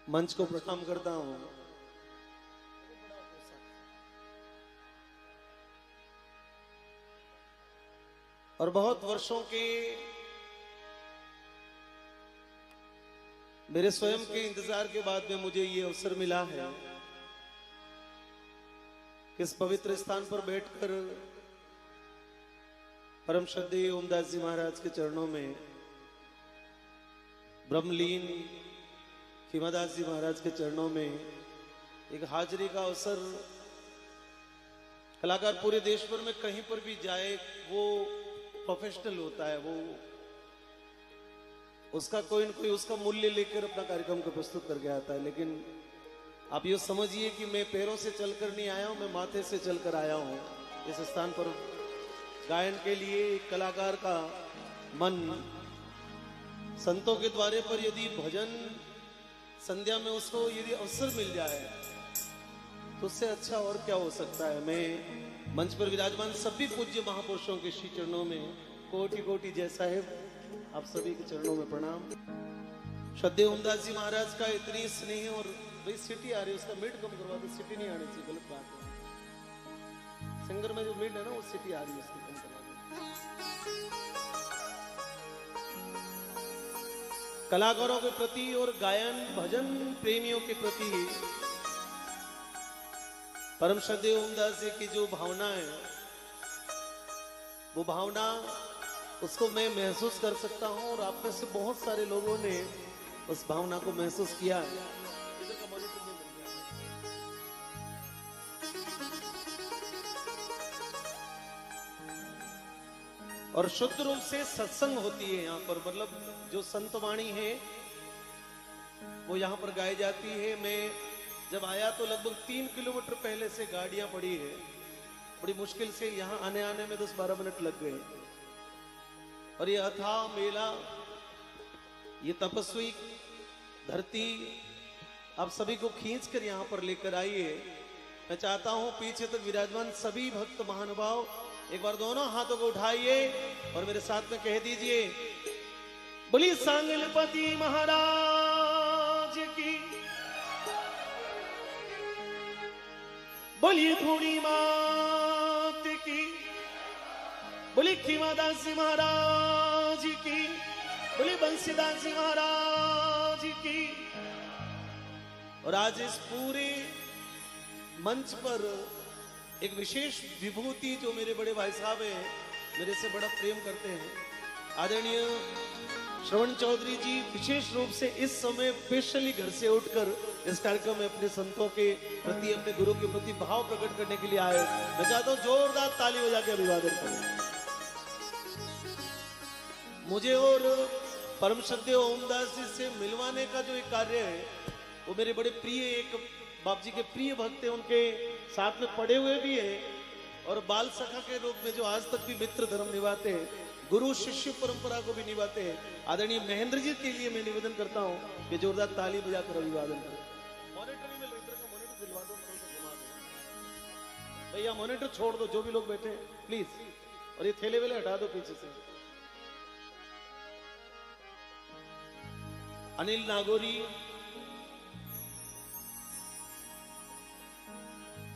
मंच को प्रणाम करता हूं। और बहुत वर्षों के मेरे स्वयं के इंतजार के बाद में मुझे ये अवसर मिला है कि इस पवित्र स्थान पर बैठकर परम श्रद्धेय ओमदास जी महाराज के चरणों में ब्रह्मलीन खीमादास जी महाराज के चरणों में एक हाजिरी का अवसर। कलाकार पूरे देश भर में कहीं पर भी जाए वो प्रोफेशनल होता है, वो उसका कोई न कोई उसका मूल्य लेकर अपना कार्यक्रम को प्रस्तुत करके आता है। लेकिन आप ये समझिए कि मैं पैरों से चलकर नहीं आया हूं, मैं माथे से चलकर आया हूं इस स्थान पर गायन के लिए। एक कलाकार का मन संतों के द्वारे पर यदि भजन संध्या में उसको यदि अवसर मिल जाए तो उससे अच्छा और क्या हो सकता है। मैं मंच पर विराजमान सभी पूज्य महापुरुषों के श्री चरणों में कोटि कोटि जय साहेब आप सभी के चरणों में प्रणाम। श्रद्धेय ओमदास जी महाराज का इतनी स्नेह और भाई सिटी आ रही है, उसका मिड कम करवा दो, सिटी नहीं आनी चाहिए, गलत बात है। सिंगर में जो मिड है ना वो सिटी आ रही है, उसकी कम करवा दो। कलाकारों के प्रति और गायन भजन प्रेमियों के प्रति परम श्रद्धेय ओमदास जी की जो भावना है, वो भावना उसको मैं महसूस कर सकता हूं और आप में से बहुत सारे लोगों ने उस भावना को महसूस किया है। और शुद्ध रूप से सत्संग होती है यहाँ पर, मतलब जो संतवाणी है वो यहाँ पर गाई जाती है। मैं जब आया तो लगभग 3 किलोमीटर पहले से गाड़ियां पड़ी है, बड़ी मुश्किल से यहाँ आने आने में 10-12 मिनट लग गए। और ये अथाह मेला, ये तपस्वी धरती आप सभी को खींच कर यहाँ पर लेकर आई है। मैं चाहता हूं पीछे तक विराजमान सभी भक्त महानुभाव एक बार दोनों हाथों को उठाइए और मेरे साथ में कह दीजिए, बोली सांगलपति महाराज की, बोलिए धूणी मात की, बोली खीमादास जी महाराज की, बोली बंसीदास जी महाराज की। और आज इस पूरे मंच पर एक विशेष विभूति जो मेरे बड़े भाई साहब हैं, मेरे से बड़ा प्रेम करते हैं, आदरणीय श्रवण चौधरी जी विशेष रूप से इस समय स्पेशली घर से उठकर इस कार्यक्रम में अपने संतों के प्रति, अपने गुरु के प्रति भाव प्रकट करने के लिए आए। मैं चाहता हूं जोरदार ताली बजा के अभिवादन करें। मुझे और परम श्रद्धेय ओमदास जी से मिलवाने का जो एक कार्य है वो मेरे बड़े प्रिय एक बाप जी के प्रिय भक्त हैं, उनके साथ में पड़े हुए भी है और बाल सखा के रूप में जो आज तक भी मित्र धर्म निभाते हैं, गुरु शिष्य परंपरा को भी निभाते हैं, आदरणीय महेंद्र जी के लिए मैं निवेदन करता हूं कि जोरदार ताली बजाकर अभिवादन करें। मॉनिटर नहीं मिल रहा, का मॉनिटर दिलवा दो, घुमा दो भैया, मॉनिटर छोड़ दो जो भी लोग बैठे प्लीज, और ये थैले वेले हटा दो पीछे से। अनिल नागोरी,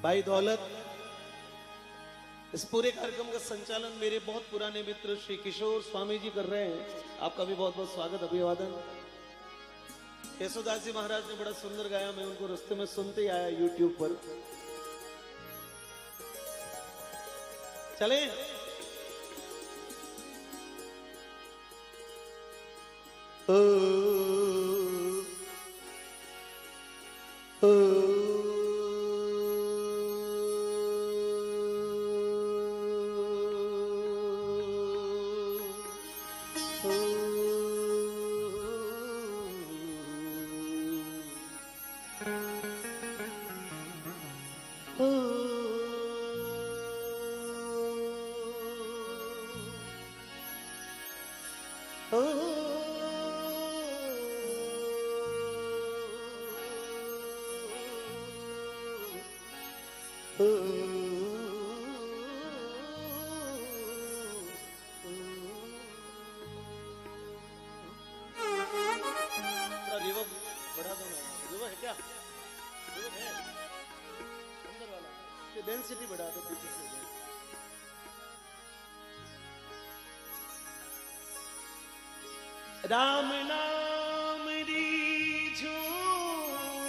भाई दौलत, इस पूरे कार्यक्रम का संचालन मेरे बहुत पुराने मित्र श्री किशोर स्वामी जी कर रहे हैं। आपका भी बहुत बहुत स्वागत अभिवादन। केशवदास जी महाराज ने बड़ा सुंदर गाया, मैं उनको रास्ते में सुनते ही आया यूट्यूब पर। चले रिवर्ब बढ़ा दो ना, राम नाम री झोपड़ी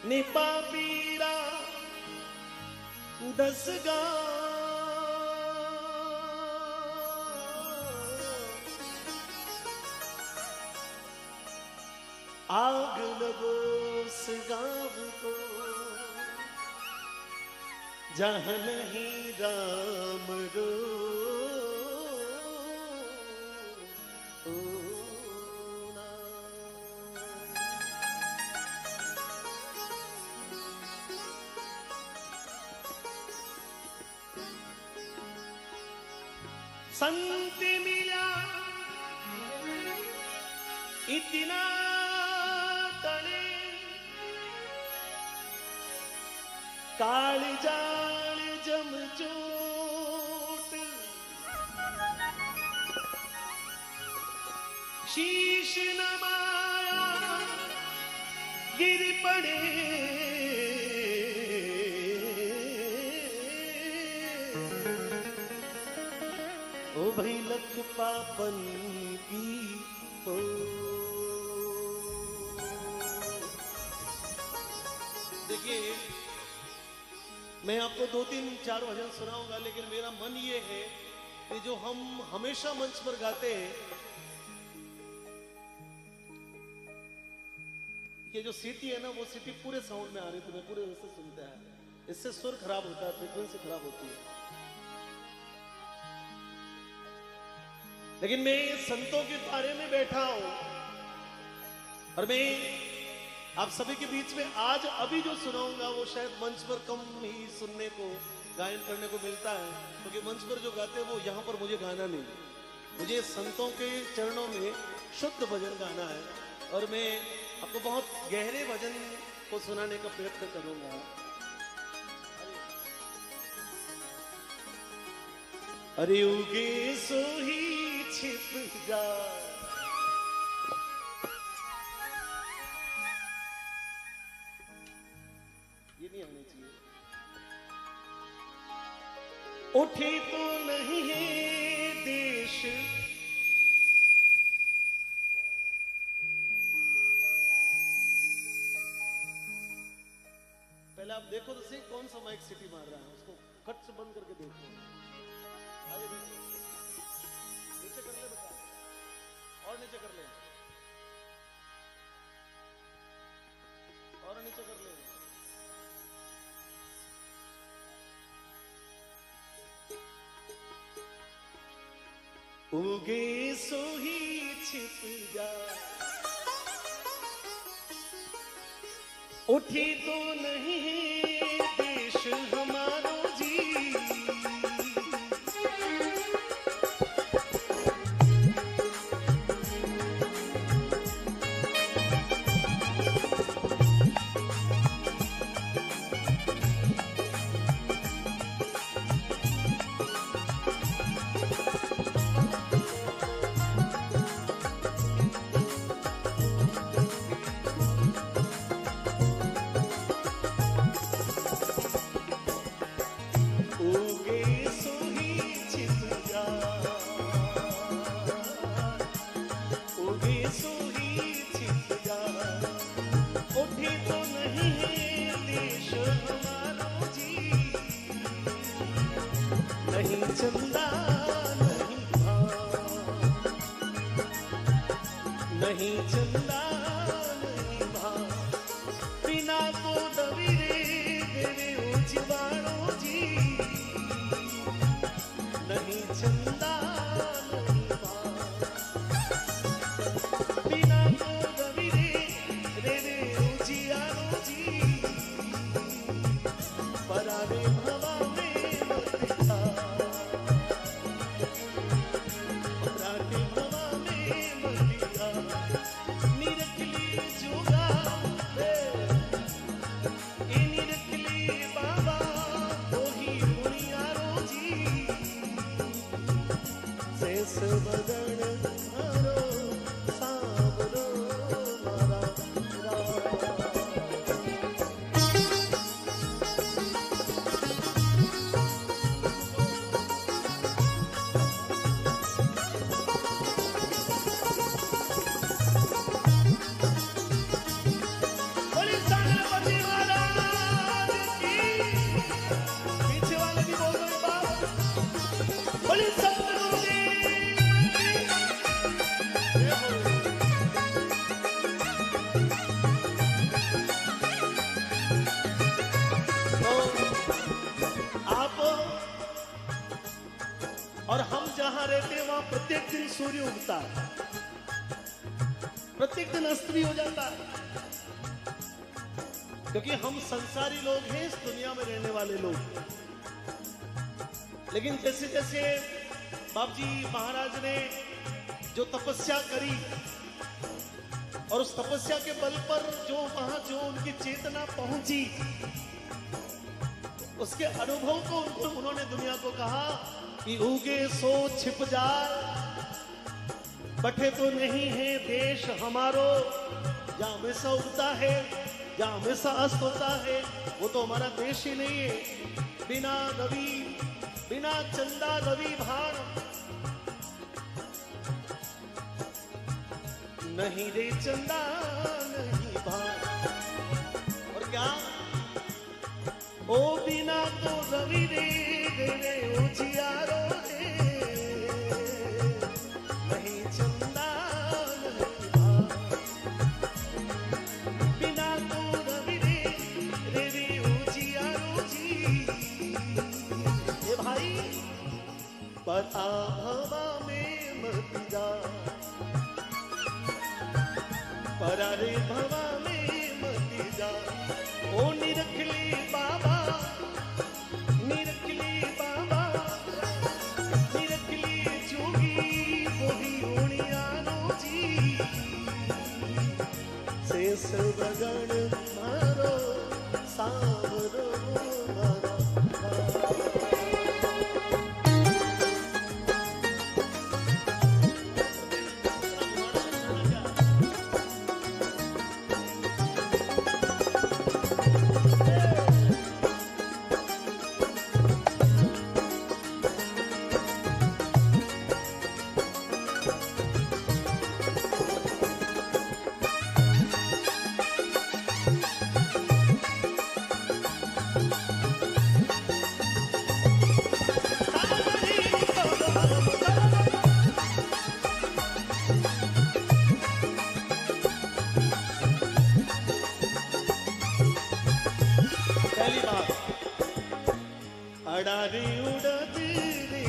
निपा पीरा 10 आग लगो उस गाँव को जहाँ नहीं राम रो संत मिला इतना तड़े काल जाल जम चोट शीश नमाया गिर पड़े ओ भाई लख पापन की हो। देखिए मैं आपको 2-3-4 भजन सुनाऊंगा, लेकिन मेरा मन ये है कि जो हम हमेशा मंच पर गाते हैं, ये जो सीटी है ना, वो सीटी पूरे साउंड में आ रही, तुम्हें पूरे वैसे सुनते हैं, इससे सुर खराब होता है, फ्रीक्वेंसी खराब होती है। लेकिन मैं संतों के बारे में बैठा हूं और मैं आप सभी के बीच में आज अभी जो सुनाऊंगा वो शायद मंच पर कम ही सुनने को, गायन करने को मिलता है, क्योंकि मंच पर जो गाते हैं वो यहाँ पर मुझे गाना नहीं, मुझे संतों के चरणों में शुद्ध भजन गाना है और मैं आपको बहुत गहरे भजन को सुनाने का प्रयत्न करूंगा। अरे उगे सो ही छिप जा, ये नहीं आनी चाहिए। उठे तो नहीं है देश, पहले आप देखो तो सही कौन सा माइक सिटी मार रहा है, उसको कट से बंद करके देखो। आगे नीचे कर ले बेटा, और नीचे कर ले, और नीचे कर ले। उगे सो ही छिप जा, उठी तो नहीं है देश हमारो जी, नहीं चंदा नहीं भाव, नहीं चंदा नहीं भाव, बिना तो दबी रे देवे उजवाड़ो जी, नहीं चंदा नहीं भाव, बिना तो दबी रे देवे उजियारो जी, परावे भवा में मत था, परावे भवा में मत था, और हम जहां रहते हैं वहां प्रत्येक दिन सूर्य उगता है, प्रत्येक दिन अस्त भी हो जाता है, क्योंकि हम संसारी लोग हैं, इस दुनिया में रहने वाले लोग। लेकिन जैसे जैसे बाप जी महाराज ने जो तपस्या करी और उस तपस्या के बल पर जो उनकी चेतना पहुंची, उसके अनुभव को उन्होंने दुनिया को कहा कि उगे सो छिप जाए, बटे तो नहीं है देश हमारो, जहां हमेशा उगता है, जहां हमेशा अस्त होता है, वो तो हमारा देश ही नहीं है। बिना रवि, बिना चंदा रवि भार, नहीं रे चंदा नहीं भार। और क्या, ओ बिना तो रवि रे उजियारो रे, नहीं चंदा नहीं भार, बिना तो रवि रे उजियारो जी। ये भाई पता हवा में मत जा, परारे भवा में मत जा, ओ निरखली बाबा, निरखली बाबा, निरखली जोगी वही उणियारो जी। शेष बगन मारो सावरो मारा। अडारी उड़दी रे,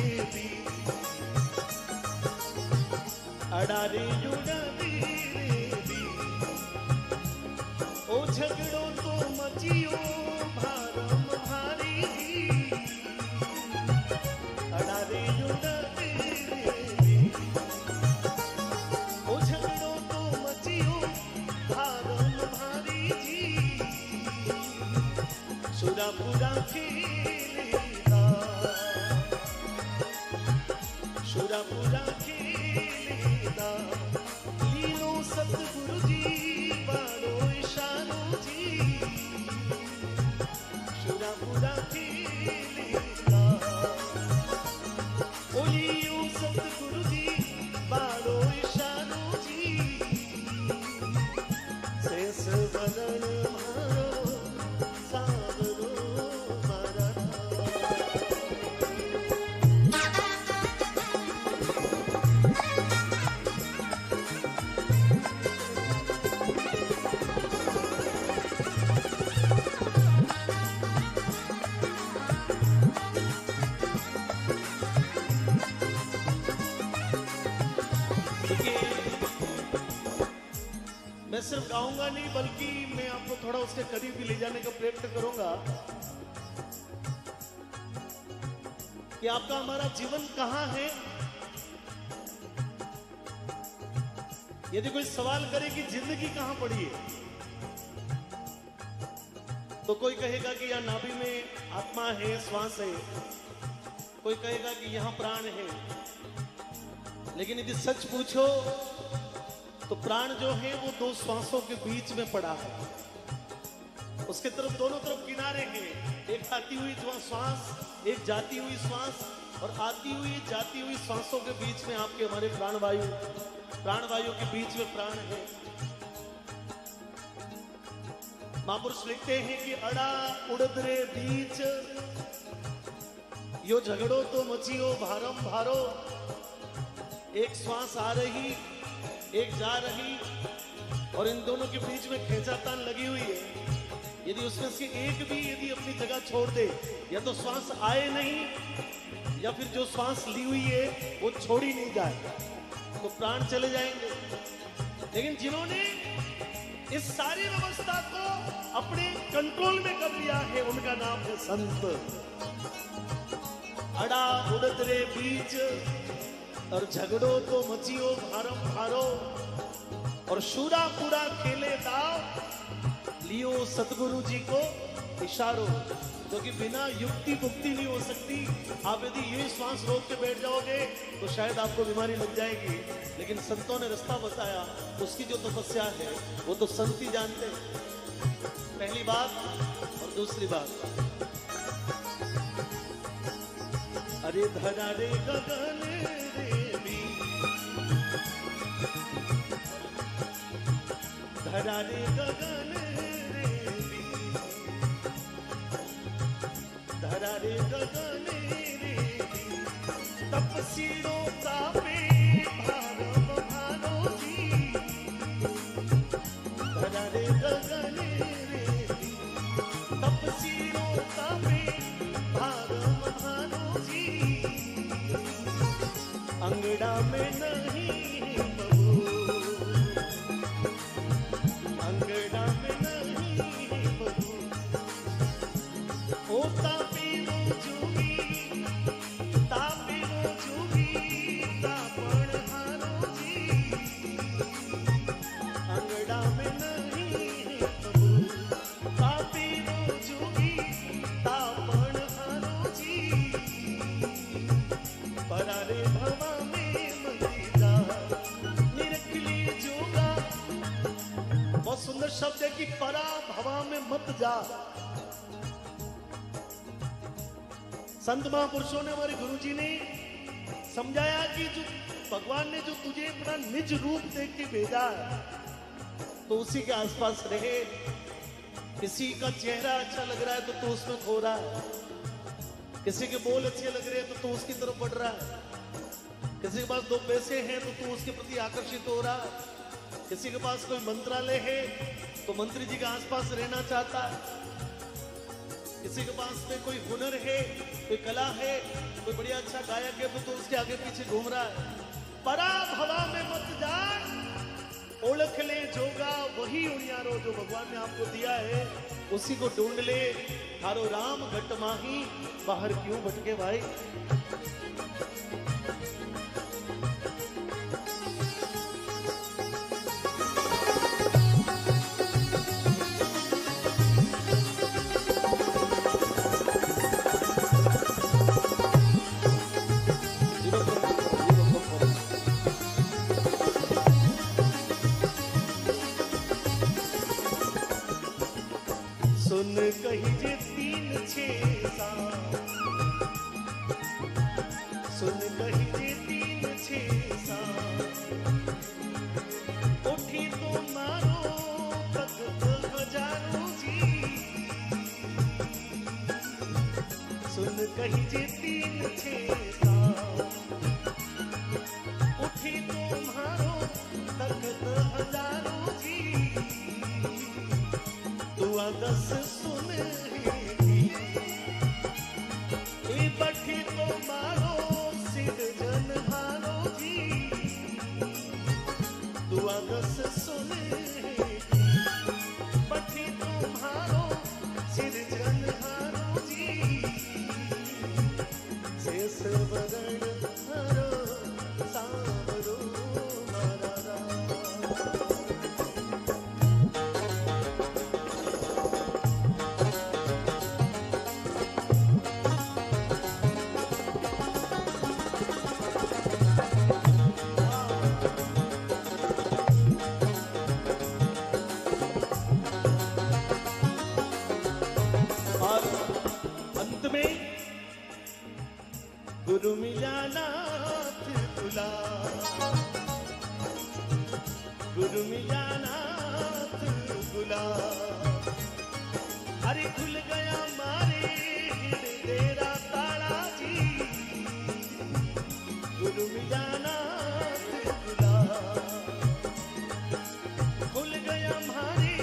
अडारी उड़दी रे, ओ झगड़ो तो मचियो भारम भारी, अडारी उड़दी रे, ओ झगड़ो तो मचियो भारम भारी जी। सुरापुरा सुरापुरा खेलेदा, लीलो सतगुरु जी बारो इशारो जी। सुरापुरा खेलेदा, ओ लीलो सतगुरु जी बारो इशारो जी। शेष बदन मारो सावरो मारा। मैं सिर्फ गाऊंगा नहीं, बल्कि मैं आपको थोड़ा उसके करीब भी ले जाने का प्रयत्न करूंगा कि आपका हमारा जीवन कहां है। यदि कोई सवाल करे कि जिंदगी कहां पड़ी है, तो कोई कहेगा कि यहां नाभि में आत्मा है, श्वास है, कोई कहेगा कि यहां प्राण है। लेकिन यदि सच पूछो तो प्राण जो है वो दो श्वासों के बीच में पड़ा है, उसके तरफ दोनों तरफ किनारे हैं, एक आती हुई श्वास, एक जाती हुई श्वास, और आती हुई जाती हुई श्वासों के बीच में आपके हमारे प्राणवायु के बीच में प्राण है। महापुरुष लिखते हैं कि अड़ा उड़दरे बीच, यो झगड़ो तो मचियो भारम भारो। एक श्वास आ रही, एक जा रही, और इन दोनों के बीच में खींचातान लगी हुई है। यदि उसमें से एक भी यदि अपनी जगह छोड़ दे, या तो श्वास आए नहीं, या फिर जो श्वास ली हुई है वो छोड़ी नहीं जाए, तो प्राण चले जाएंगे। लेकिन जिन्होंने इस सारी व्यवस्था को अपने कंट्रोल में कर लिया है, उनका नाम है संत। अड़ा उड़त रे बीच और झगड़ो तो मचियो भारम भारो, और शूरा पूरा खेले दाव, लियो सतगुरु जी को इशारो। क्योंकि बिना युक्ति मुक्ति नहीं हो सकती। आप यदि ये श्वास रोक के बैठ जाओगे तो शायद आपको बीमारी लग जाएगी, लेकिन संतों ने रास्ता बताया, उसकी जो तपस्या है वो तो संत ही जानते हैं। पहली बात। और दूसरी बात, अरे धरा रे गगन रे भी, धरा रे गगन रे भी, धरा रे गगन रे भी, तपसीरो तापे भारव भानो जी, धरा रे गगन रे भी, तपसीरो तापे भारव भानो जी, अंगड़ा में नहीं बहू, अंगड़ा में नहीं बहू, ओ तापीरो जुगी, तापीरो जुगी, तापण हारो जी, अंगड़ा में नहीं बहू, तापीरो जुगी, तापण हारो जी, परारे भवा सुंदर शब्द है कि परा भवा में मत जा। संत महापुरुषों ने, हमारे गुरुजी ने समझाया कि जो भगवान ने जो तुझे अपना निज रूप देख के भेजा है, तो उसी के आसपास रहे। किसी का चेहरा अच्छा लग रहा है तो तू उसमें खो रहा है, किसी के बोल अच्छे लग रहे हैं तो तू उसकी तरफ बढ़ रहा है, किसी के पास दो पैसे हैं तो तू उसके प्रति आकर्षित हो रहा है, किसी के पास कोई मंत्रालय है तो मंत्री जी के आसपास रहना चाहता है, किसी के पास में कोई हुनर है, कोई कला है, कोई बढ़िया अच्छा गायक है तो उसके आगे पीछे घूम रहा है। परा भवा में मत जा, ओळख ले जोगा वही उनियारो, जो भगवान ने आपको दिया है उसी को ढूंढ ले। थारो राम घट माही, बाहर क्यों भटके भाई। सुन कही जे 3 6 7, सुन कही जे 3 6 7, उठी तो मारो तख्त हजारों जी, सुन कही जे 3 6 7, उठी तो मारो तख्त हजारों जी, दुआ 10 सुन री, बठी तो मारो सिर जन हारो जी, दुआ 10 सुन री, बठी तो मारो सिर जन हारो जी, शेष वरण हरो सांवरो मारा राम। गुरु मिला नाथ तुला, गुरु मिला नाथ तुला, अरे खुल गया मारे तेरा ताला जी, गुरु मिला नाथ तुला, खुल गया मारे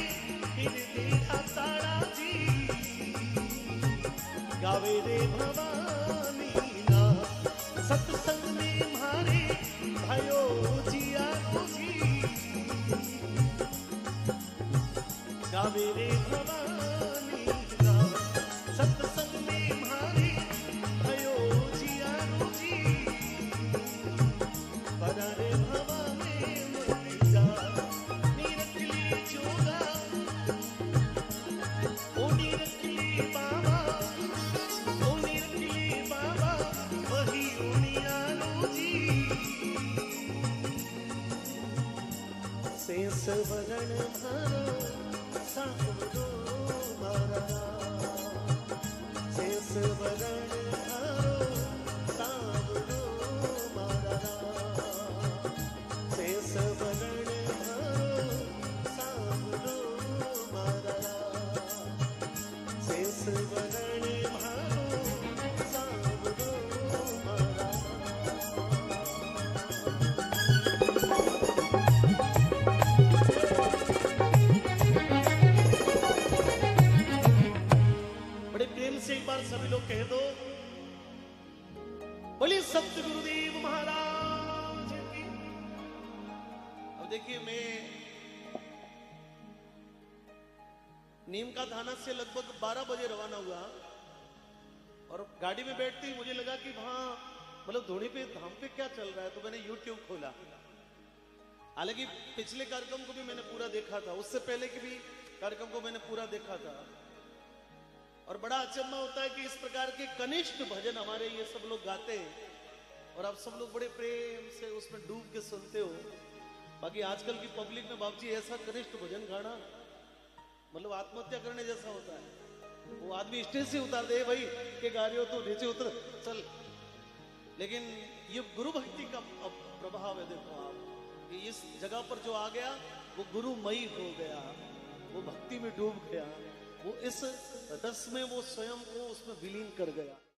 तेरा ताला रे भवानी ना सत्संग में मारे भयो जिया जी गावे रे भवानी ना सत्संग में मारे भयो जिया जी बना रे भवानी मुर्गा नीरकली जोगा ओ नीरकली बाबा शेष वरण मारो सांवरो मारा शेष वरण मारो सांवरो मारा शेष वरण मारो सांवरो मारा शेष वरण मारो सांवरो मारा। एक बार सभी लोग कह दो बोलिए सत्य गुरुदेव महाराज की। अब देखिए मैं नीम का थाना से लगभग 12 बजे रवाना हुआ और गाड़ी में बैठते ही मुझे लगा कि वहां मतलब धोनी पे धाम पे क्या चल रहा है, तो मैंने YouTube खोला। हालांकि पिछले कार्यक्रम को भी मैंने पूरा देखा था, उससे पहले के भी कार्यक्रम को मैंने पूरा देखा था और बड़ा अचंभा होता है कि इस प्रकार के कनिष्ठ भजन हमारे ये सब लोग गाते हैं और आप सब लोग बड़े प्रेम से उसमें डूब के सुनते हो। बाकी आजकल की पब्लिक में बाबूजी ऐसा कनिष्ठ भजन गाना मतलब आत्महत्या करने जैसा होता है। वो आदमी स्टेज से उतार दे भाई के गा रहे हो तो नीचे उतर चल, लेकिन ये गुरु भक्ति का प्रभाव है। देखो आप कि इस जगह पर जो आ गया वो गुरुमयी हो गया, वो भक्ति में डूब गया, वो इस रस में वो स्वयं को उसमें विलीन कर गया।